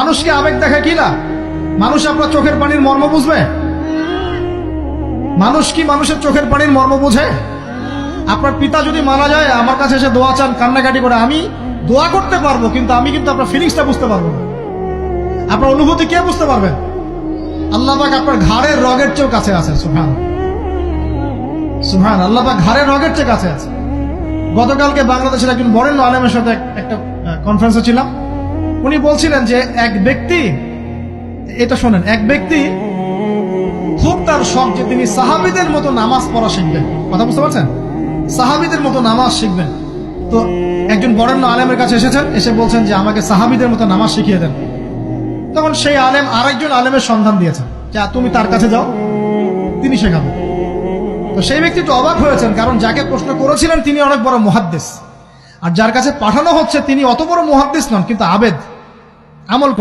মানুষকে আবেগ দেখা কি না? মানুষ আপনার চোখের পানির মর্ম বুঝবে? মানুষ কি মানুষের চোখের পানির মর্ম বুঝে? আপনার পিতা যদি মারা যায়, আমার কাছে এসে দোয়া চান কান্নাকাটি করে, আমি দোয়া করতে পারবো, কিন্তু আমি কিন্তু আপনার ফিলিংসটা বুঝতে পারবো না। আপনার অনুভূতি কে বুঝতে পারবেন? আল্লাহ পাক আপনার ঘাড়ের রগের চেয়েও কাছে আছে। সুবহান সুবহান, আল্লাহ পাক ঘাড়ের রগের চেয়ে কাছে আছে। গতকালকে বাংলাদেশের একজন বরেণ্য আলেমের সাথে একটা কনফারেন্সে ছিলাম। উনি বলছিলেন যে এক ব্যক্তি, এটা শোনেন, এক ব্যক্তি খুব তার শখ যে তিনি সাহাবীদের মতো নামাজ পড়া শিখবেন। কথা বুঝতে পারছেন? সাহাবীদের মতো নামাজ শিখবেন। তো একজন বরেণ্য আলেমের কাছে এসেছেন, এসে বলছেন যে আমাকে সাহাবীদের মতো নামাজ শিখিয়ে দেন। তখন সেই আলেম আরেকজন আলেমের সন্ধান দিয়েছেন, যে তুমি তার কাছে যাও, তিনি শেখাবেন। তো সেই ব্যক্তি তো অবাক হয়েছেন, কারণ যাকে প্রশ্ন করেছিলেন তিনি অনেক বড় মুহাদ্দিস, আর যার কাছে পাঠানো হচ্ছে তিনি অত বড় মুহাদ্দিস নন, কিন্তু আবেদ, আমল